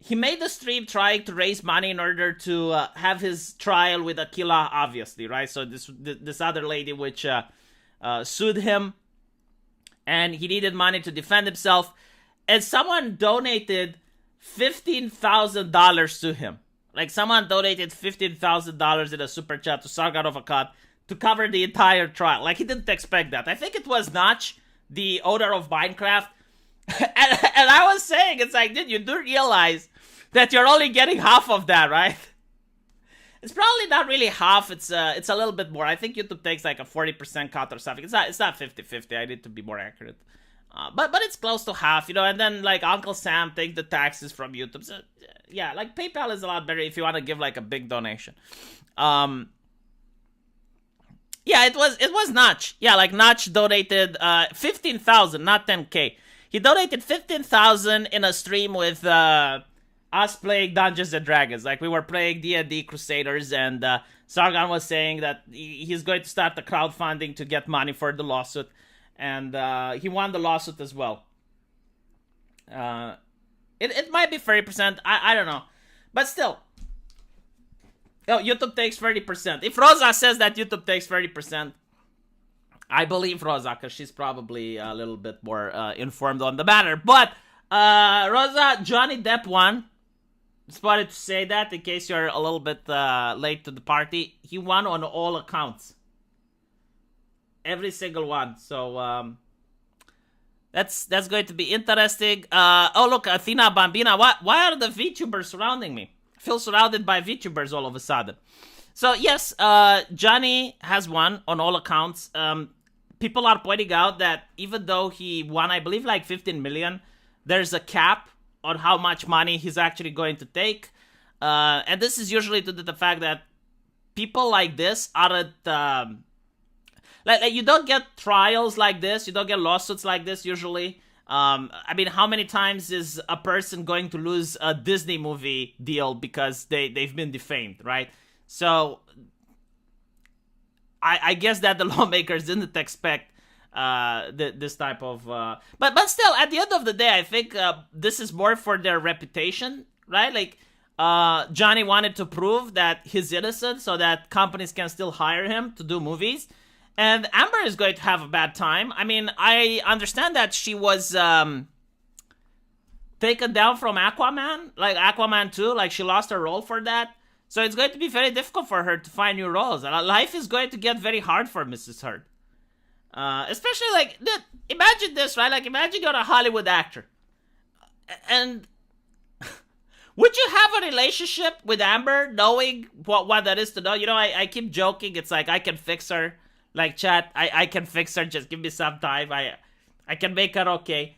he made the stream trying to raise money in order to have his trial with Aquila, obviously, right? So this other lady which sued him, and he needed money to defend himself, and someone donated $15,000 to him. Like, someone donated $15,000 in a super chat to Sargon of Akkad to cover the entire trial. Like, he didn't expect that. I think it was Notch, the owner of Minecraft. and I was saying, it's like, dude, you do realize that you're only getting half of that, right? It's probably not really half. It's a little bit more. I think YouTube takes like a 40% cut or something. It's not 50-50. I need to be more accurate. But it's close to half, you know. And then, like, Uncle Sam takes the taxes from YouTube. So yeah, like, PayPal is a lot better if you want to give like a big donation. Yeah, it was Notch. Yeah, like, Notch donated 15,000, not 10K. He donated 15,000 in a stream with us playing Dungeons and Dragons. Like, we were playing D&D Crusaders, and Sargon was saying that he's going to start the crowdfunding to get money for the lawsuit, and he won the lawsuit as well. It might be 30%. I don't know, but still, Oh, YouTube takes 30%. If Rosa says that YouTube takes 30%, I believe Rosa, because she's probably a little bit more informed on the matter. But, Rosa, Johnny Depp won. Just wanted to say that in case you're a little bit late to the party. He won on all accounts. Every single one. So, that's going to be interesting. Oh, look, Athena Bambina. Why are the VTubers surrounding me? I feel surrounded by VTubers all of a sudden. So, yes, Johnny has won on all accounts. People are pointing out that even though he won, I believe, like 15 million, there's a cap on how much money he's actually going to take. And this is usually due to the fact that people like this aren't... Like you don't get trials like this. You don't get lawsuits like this usually. I mean, how many times is a person going to lose a Disney movie deal because they've been defamed, right? So I guess that the lawmakers didn't expect this type of... But still, at the end of the day, I think this is more for their reputation, right? Like, Johnny wanted to prove that he's innocent so that companies can still hire him to do movies. And Amber is going to have a bad time. I mean, I understand that she was taken down from Aquaman, like Aquaman 2, like she lost her role for that. So it's going to be very difficult for her to find new roles. And life is going to get very hard for Mrs. Heard. Especially, like, imagine this, right? Like, imagine you're a Hollywood actor. And would you have a relationship with Amber knowing what that is to know? You know, I keep joking. It's like, I can fix her. Like, chat, I can fix her. Just give me some time. I can make her okay.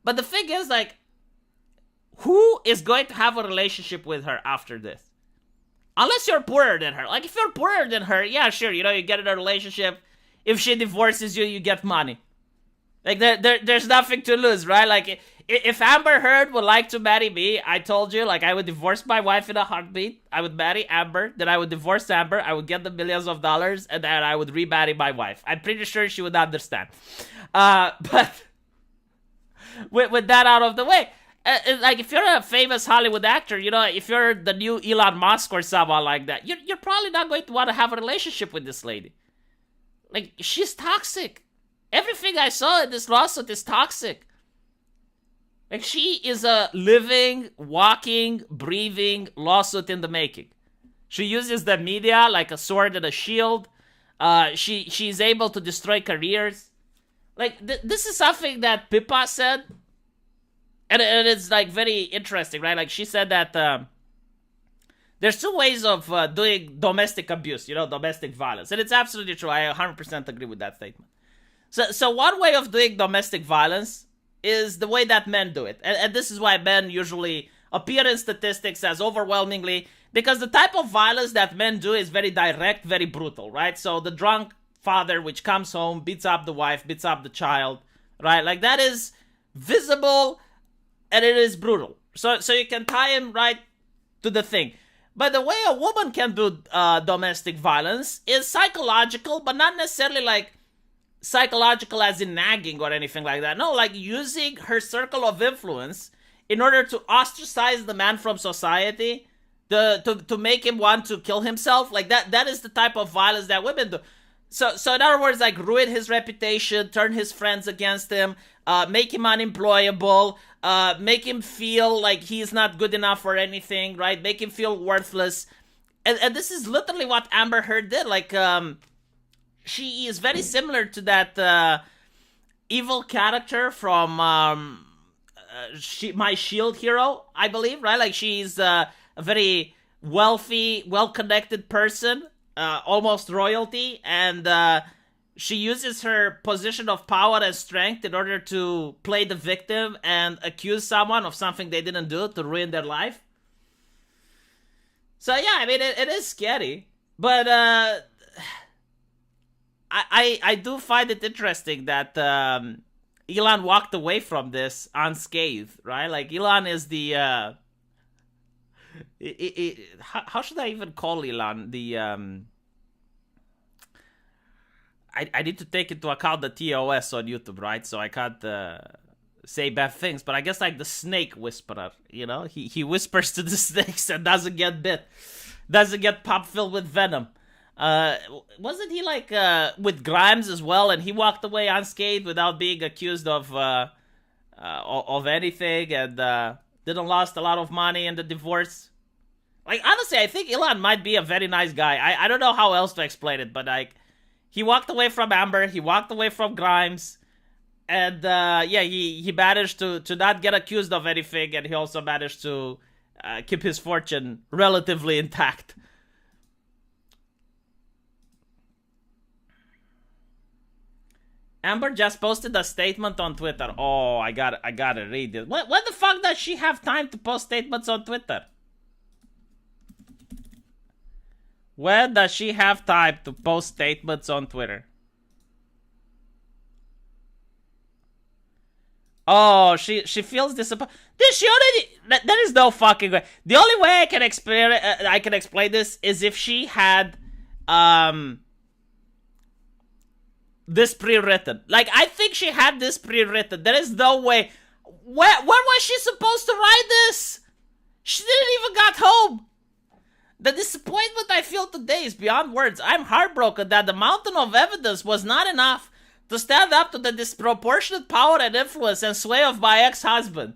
But the thing is, like, who is going to have a relationship with her after this? Unless you're poorer than her. Like, if you're poorer than her, yeah, sure, you know, you get in a relationship. If she divorces you, you get money. Like, there's nothing to lose, right? Like, if Amber Heard would like to marry me, I told you, like, I would divorce my wife in a heartbeat. I would marry Amber, then I would divorce Amber, I would get the millions of dollars, and then I would remarry my wife. I'm pretty sure she would understand. But with that out of the way, like, if you're a famous Hollywood actor, you know, if you're the new Elon Musk or someone like that, you're probably not going to want to have a relationship with this lady. Like, she's toxic. Everything I saw in this lawsuit is toxic. Like, she is a living, walking, breathing lawsuit in the making. She uses the media like a sword and a shield. She's able to destroy careers. Like, this is something that Pippa said. And it's, like, very interesting, right? Like, she said that there's two ways of doing domestic abuse, you know, domestic violence. And it's absolutely true. I 100% agree with that statement. So one way of doing domestic violence is the way that men do it. And this is why men usually appear in statistics as overwhelmingly, because the type of violence that men do is very direct, very brutal, right? So the drunk father which comes home, beats up the wife, beats up the child, right? Like, that is visible and it is brutal. So you can tie him right to the thing. But the way a woman can do domestic violence is psychological, but not necessarily like psychological as in nagging or anything like that. No, like using her circle of influence in order to ostracize the man from society, to make him want to kill himself. Like, that is the type of violence that women do. So in other words, like, ruin his reputation, turn his friends against him, make him unemployable, make him feel like he's not good enough for anything, right? Make him feel worthless. And this is literally what Amber Heard did. Like, she is very similar to that evil character from My Shield Hero, I believe, right? Like, she's a very wealthy, well-connected person, almost royalty, and she uses her position of power and strength in order to play the victim and accuse someone of something they didn't do to ruin their life. So yeah, I mean, it is scary, but I do find it interesting that Elon walked away from this unscathed, right? Like, Elon is the how should I even call Elon? The I need to take into account the TOS on YouTube, right? So I can't say bad things, but I guess like the snake whisperer, you know? He whispers to the snakes and doesn't get bit. doesn't get pop filled with venom. Wasn't he like with Grimes as well, and he walked away unscathed without being accused of anything, and didn't lost a lot of money in the divorce? Like, honestly, I think Elon might be a very nice guy. I don't know how else to explain it, but like, he walked away from Amber, he walked away from Grimes, and he managed to not get accused of anything, and he also managed to keep his fortune relatively intact. Amber just posted a statement on Twitter. Oh, I gotta read it. What the fuck does she have time to post statements on Twitter? When does she have time to post statements on Twitter? Oh, she feels disappointed. She already. There is no fucking way. The only way I can explain this is if she had this pre-written. Like, I think she had this pre-written. There is no way. Where was she supposed to write this? She didn't even got home. The disappointment I feel today is beyond words. I'm heartbroken that the mountain of evidence was not enough to stand up to the disproportionate power and influence and sway of my ex-husband.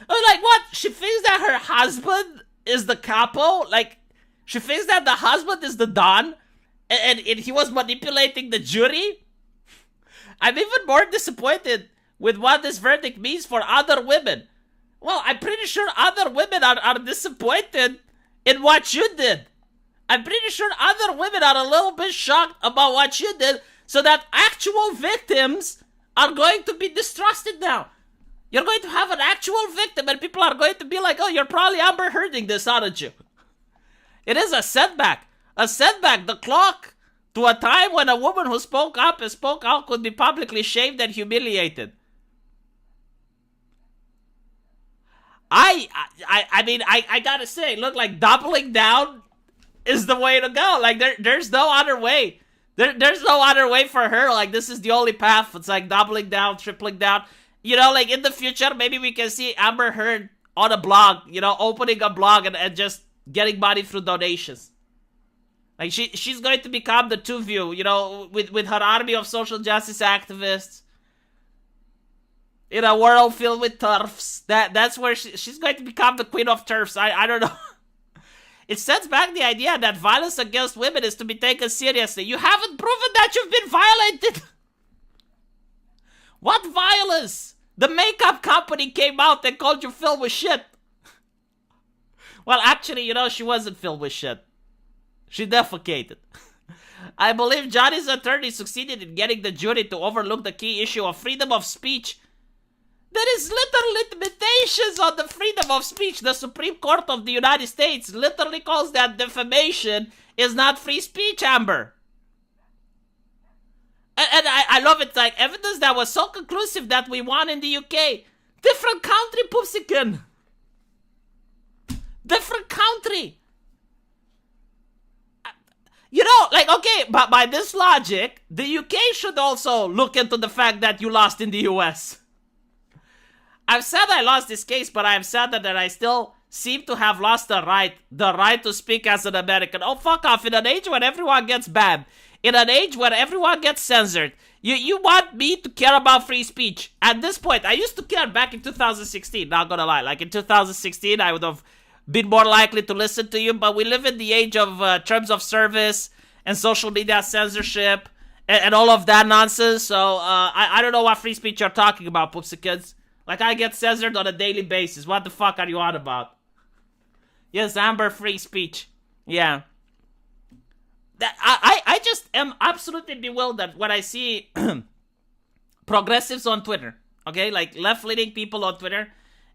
Like, what? She thinks that her husband is the capo? Like, she thinks that the husband is the Don? And he was manipulating the jury? I'm even more disappointed with what this verdict means for other women. Well, I'm pretty sure other women are disappointed in what you did. I'm pretty sure other women are a little bit shocked about what you did, so that actual victims are going to be distrusted now. You're going to have an actual victim, and people are going to be like, oh, you're probably Amber Hearding this, aren't you? It is a setback. A setback. The clock to a time when a woman who spoke up and spoke out could be publicly shamed and humiliated. I mean, I gotta say, look, like, doubling down is the way to go. Like, there's no other way. There's no other way for her. Like, this is the only path. It's like doubling down, tripling down. You know, like, in the future, maybe we can see Amber Heard on a blog, you know, opening a blog and just getting money through donations. Like, she's going to become the Two View, you know, with her army of social justice activists. In a world filled with turfs. That's where she's going to become the queen of turfs. I don't know. It sets back the idea that violence against women is to be taken seriously. You haven't proven that you've been violated. What violence? The makeup company came out and called you filled with shit. Well, actually, you know, she wasn't filled with shit. She defecated. I believe Johnny's attorney succeeded in getting the jury to overlook the key issue of freedom of speech. There is literal limitations on the freedom of speech. The Supreme Court of the United States literally calls that defamation is not free speech, Amber. And I love it. Like, evidence that was so conclusive that we won in the UK. Different country, Poopsican. Different country. You know, like, okay, but by this logic, the UK should also look into the fact that you lost in the US. I'm sad I lost this case, but I'm sad that I still seem to have lost the right to speak as an American. Oh, fuck off. In an age when everyone gets banned, in an age where everyone gets censored, you want me to care about free speech? At this point, I used to care back in 2016, not gonna lie. Like, in 2016, I would have been more likely to listen to you, but we live in the age of terms of service and social media censorship and all of that nonsense, so I don't know what free speech you're talking about, Poopsikins. Like, I get censored on a daily basis. What the fuck are you on about? Yes, Amber, free speech. Yeah. I just am absolutely bewildered when I see progressives on Twitter. Okay? Like, left-leaning people on Twitter.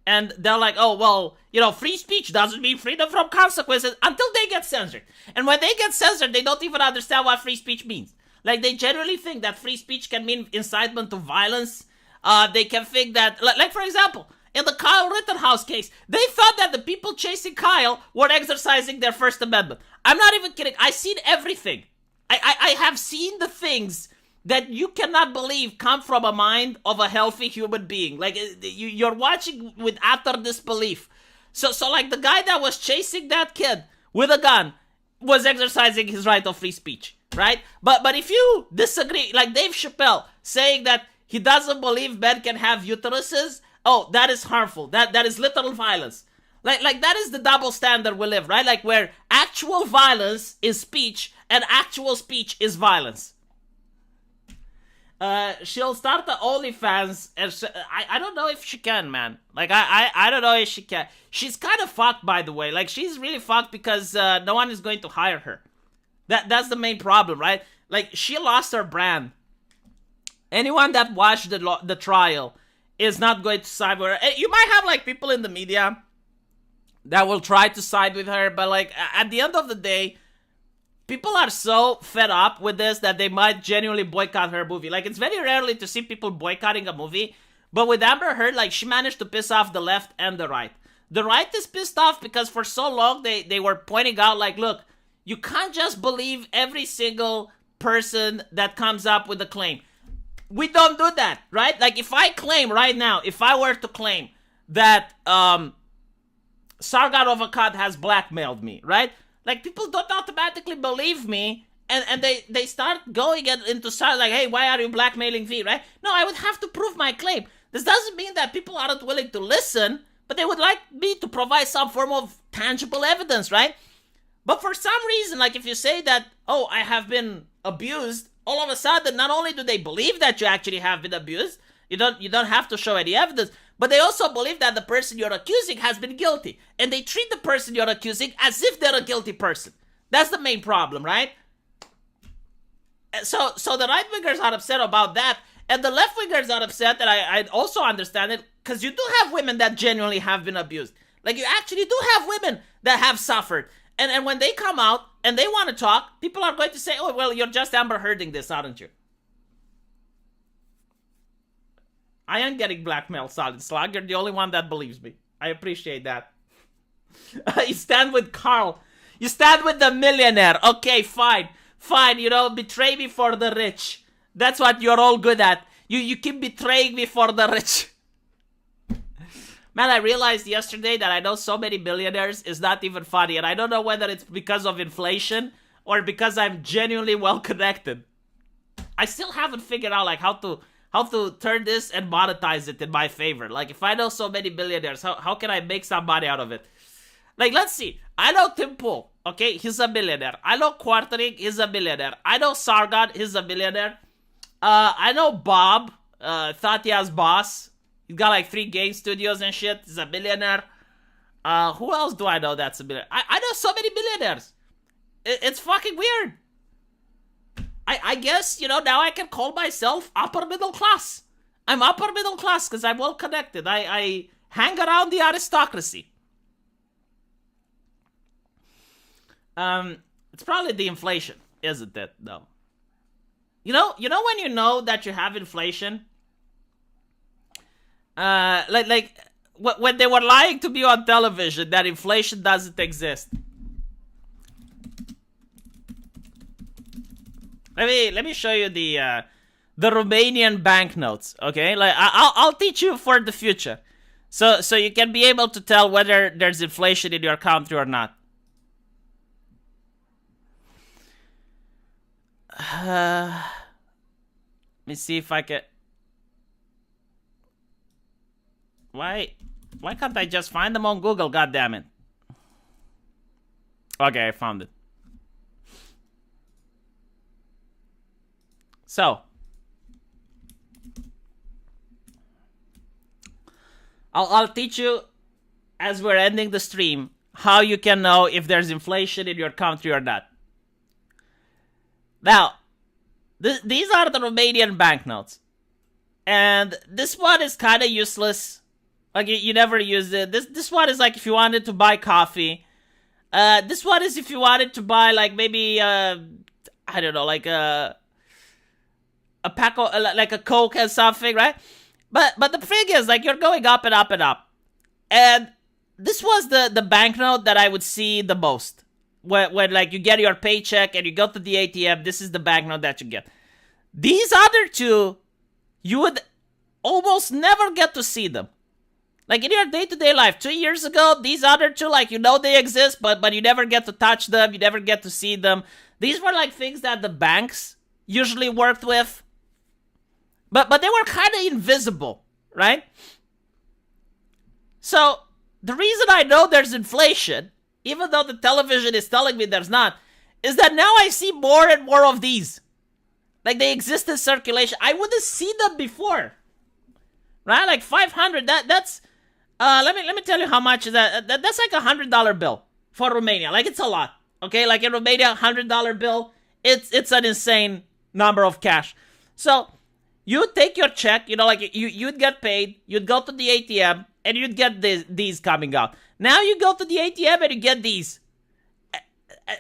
And they're like, oh, well, you know, free speech doesn't mean freedom from consequences until they get censored. And when they get censored, they don't even understand what free speech means. Like, they generally think that free speech can mean incitement to violence. They can think that, like, for example, in the Kyle Rittenhouse case, they thought that the people chasing Kyle were exercising their First Amendment. I'm not even kidding. I've seen everything. I have seen the things that you cannot believe come from a mind of a healthy human being. Like, you're watching with utter disbelief. So like, the guy that was chasing that kid with a gun was exercising his right of free speech, right? But if you disagree, like Dave Chappelle saying that he doesn't believe men can have uteruses, oh, that is harmful. That is literal violence. Like that is the double standard we live, right? Like where actual violence is speech and actual speech is violence. She'll start the OnlyFans, and I don't know if she can, man. Like, I don't know if she can. She's kind of fucked, by the way. Like, she's really fucked because no one is going to hire her. That's the main problem, right? Like, she lost her brand. Anyone that watched the trial is not going to side with her. You might have, like, people in the media that will try to side with her, but, like, at the end of the day, people are so fed up with this that they might genuinely boycott her movie. Like, it's very rarely to see people boycotting a movie. But with Amber Heard, like, she managed to piss off the left and the right. The right is pissed off because for so long they were pointing out, like, look, you can't just believe every single person that comes up with a claim. We don't do that, right? Like, if I claim right now, if I were to claim that Sargon of Akkad has blackmailed me, right? Like, people don't automatically believe me, and they start going into start like, hey, why are you blackmailing V, right? No, I would have to prove my claim. This doesn't mean that people aren't willing to listen, but they would like me to provide some form of tangible evidence, right? But for some reason, like, if you say that, oh, I have been abused, all of a sudden, not only do they believe that you actually have been abused, you don't have to show any evidence, but they also believe that the person you're accusing has been guilty. And they treat the person you're accusing as if they're a guilty person. That's the main problem, right? So the right-wingers are upset about that. And the left-wingers are upset, and I also understand it, because you do have women that genuinely have been abused. Like, you actually do have women that have suffered. And when they come out and they want to talk, people are going to say, oh, well, you're just Amber Hearding this, aren't you? I am getting blackmailed, Solid Slug. You're the only one that believes me. I appreciate that. You stand with Carl. You stand with the millionaire. Okay, fine. Fine, betray me for the rich. That's what you're all good at. You keep betraying me for the rich. Man, I realized yesterday that I know so many billionaires is not even funny. And I don't know whether it's because of inflation or because I'm genuinely well connected. I still haven't figured out, like, how to turn this and monetize it in my favor. Like, if I know so many billionaires, how can I make some money out of it? Like, let's see. I know Tim Pool, okay? He's a billionaire. I know Quartering, he's a billionaire. I know Sargon, he's a billionaire. I know Bob, Thatia's boss. He's got, like, 3 game studios and shit. He's a billionaire. Who else do I know that's a billionaire? I know so many billionaires. It's fucking weird. I guess, now I can call myself upper middle class. I'm upper middle class because I'm well connected. I hang around the aristocracy. It's probably the inflation, isn't it, though? You know when you know that you have inflation? Like when they were lying to me on television that inflation doesn't exist. Let me show you the Romanian banknotes, okay? Like I'll teach you for the future, so you can be able to tell whether there's inflation in your country or not. Let me see if I can. Why can't I just find them on Google? God damn it! Okay, I found it. So, I'll teach you as we're ending the stream how you can know if there's inflation in your country or not. Now, these are the Romanian banknotes, and this one is kind of useless. Like you never use it. This one is like if you wanted to buy coffee. This one is if you wanted to buy like maybe I don't know, like a pack of like a Coke or something, right? But the thing is, like, you're going up and up and up, and this was the banknote that I would see the most. When like you get your paycheck and you go to the ATM, this is the banknote that you get. These other two, you would almost never get to see them. Like in your day-to-day life, 2 years ago, these other two, like, you know they exist, but you never get to touch them, you never get to see them. These were like things that the banks usually worked with. But they were kind of invisible, right? So the reason I know there's inflation, even though the television is telling me there's not, is that now I see more and more of these. Like, they exist in circulation. I wouldn't see them before. Right? Like 500, that's let me tell you how much is that. That's like $100 bill for Romania. Like, it's a lot. Okay? Like in Romania, $100 bill, it's an insane number of cash. So you take your check, you know, like you'd get paid, you'd go to the ATM, and you'd get these coming out. Now you go to the ATM and you get these.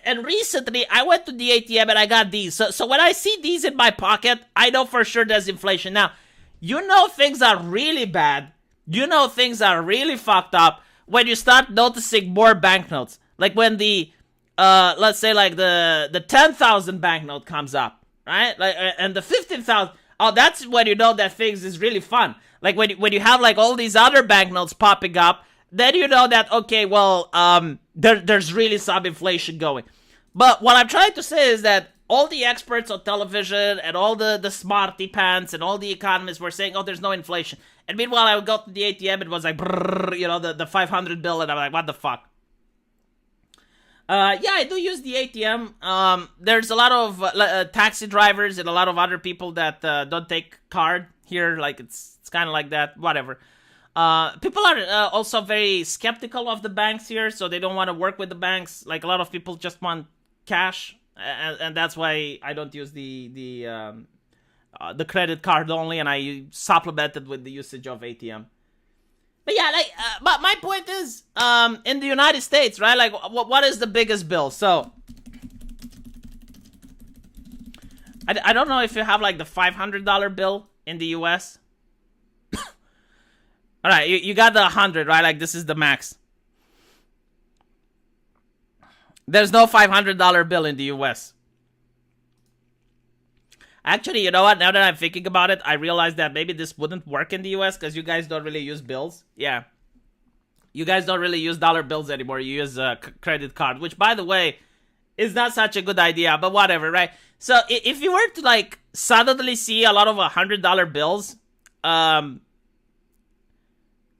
And recently, I went to the ATM and I got these. So when I see these in my pocket, I know for sure there's inflation. Now, you know things are really bad. You know things are really fucked up when you start noticing more banknotes. Like when the, let's say like the 10,000 banknote comes up, right? Like, and the 15,000. Oh, that's when you know that things is really fun. Like when you have like all these other banknotes popping up, then you know that, okay, well, there's really some inflation going. But what I'm trying to say is that all the experts on television and all the smarty pants and all the economists were saying, oh, there's no inflation. And meanwhile, I would go to the ATM, it was like, brrr, you know, the 500 bill, and I'm like, what the fuck? Yeah, I do use the ATM. There's a lot of taxi drivers and a lot of other people that don't take card here. Like, it's kind of like that, whatever. People are also very skeptical of the banks here, so they don't want to work with the banks. Like, a lot of people just want cash, and that's why I don't use the credit card only, and I supplement it with the usage of ATM. But yeah, like, but my point is, in the United States, right? Like, what is the biggest bill? So, I don't know if you have like the $500 bill in the U.S. All right, you got the 100, right? Like, this is the max. There's no $500 bill in the U.S. Actually, you know what? Now that I'm thinking about it, I realize that maybe this wouldn't work in the U.S. because you guys don't really use bills. Yeah. You guys don't really use dollar bills anymore. You use a credit card, which, by the way, is not such a good idea, but whatever, right? So if you were to, like, suddenly see a lot of $100 bills,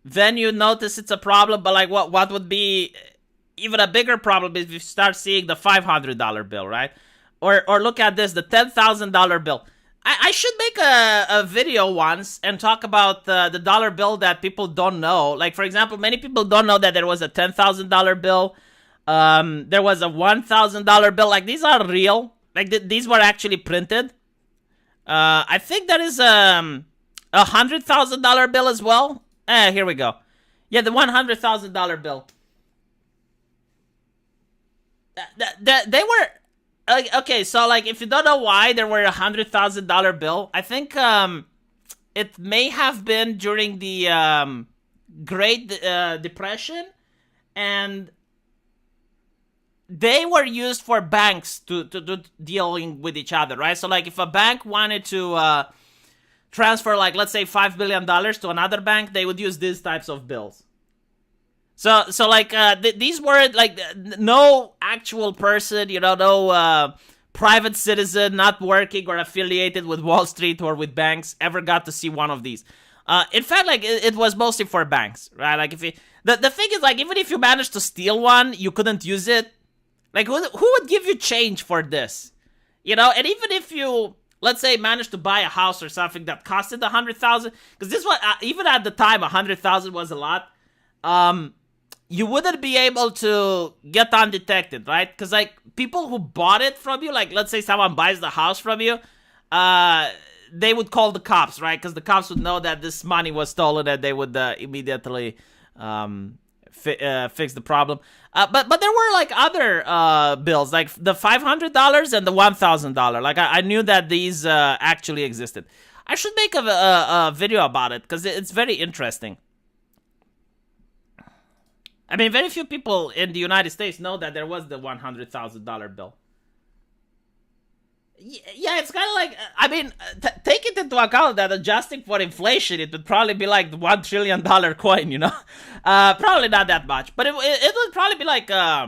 then you notice it's a problem. But, like, what would be even a bigger problem is if you start seeing the $500 bill, right? Or look at this, the $10,000 bill. I should make a video once and talk about the dollar bill that people don't know. Like, for example, many people don't know that there was a $10,000 bill. There was a $1,000 bill. Like, these are real. Like, these were actually printed. I think there is a $100,000 bill as well. Here we go. Yeah, the $100,000 bill. They were... Okay, so, like, if you don't know why there were a $100,000 bill, I think it may have been during the Great Depression, and they were used for banks to dealing with each other, right? So, like, if a bank wanted to transfer, like, let's say $5 billion to another bank, they would use these types of bills. So like, these were, like, no actual person, you know, no private citizen not working or affiliated with Wall Street or with banks ever got to see one of these. In fact, like, it was mostly for banks, right? Like, if the thing is, like, even if you managed to steal one, you couldn't use it. Like, who would give you change for this? You know, and even if you, let's say, managed to buy a house or something that costed $100,000, because this was, even at the time, $100,000 was a lot. You wouldn't be able to get undetected, right? Because, like, people who bought it from you, like, let's say someone buys the house from you, they would call the cops, right? Because the cops would know that this money was stolen and they would immediately fix the problem. But there were, like, other bills, like the $500 and the $1,000. Like, I knew that these actually existed. I should make a video about it because it's very interesting. I mean, very few people in the United States know that there was the $100,000 bill. Yeah, it's kind of like, I mean, take it into account that adjusting for inflation, it would probably be like the $1 trillion coin, you know? Probably not that much, but it would probably be like, yeah,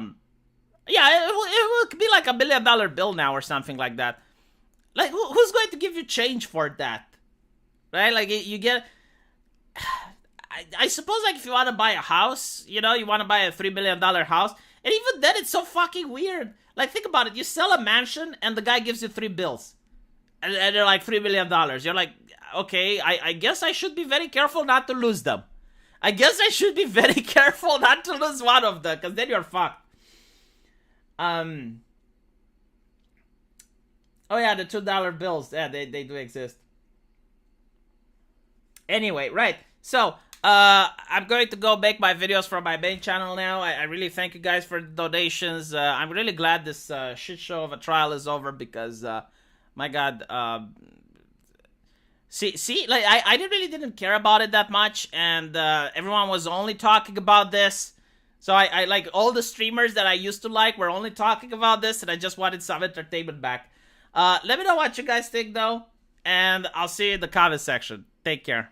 it would be like $1 million bill now or something like that. Like, who's going to give you change for that? Right? Like, you get, I suppose, like, if you want to buy a house, you know, you want to buy a $3 million house, and even then, it's so fucking weird. Like, think about it. You sell a mansion, and the guy gives you 3 bills. And they're like $3 million. You're like, okay, I guess I should be very careful not to lose them. I guess I should be very careful not to lose one of them, because then you're fucked. Oh, yeah, the $2 bills. Yeah, they do exist. Anyway, right. So, I'm going to go make my videos from my main channel now. I really thank you guys for the donations. I'm really glad this shit show of a trial is over because, my God, see, like I really didn't care about it that much, and everyone was only talking about this. So I like all the streamers that I used to like were only talking about this, and I just wanted some entertainment back. Let me know what you guys think though, and I'll see you in the comment section. Take care.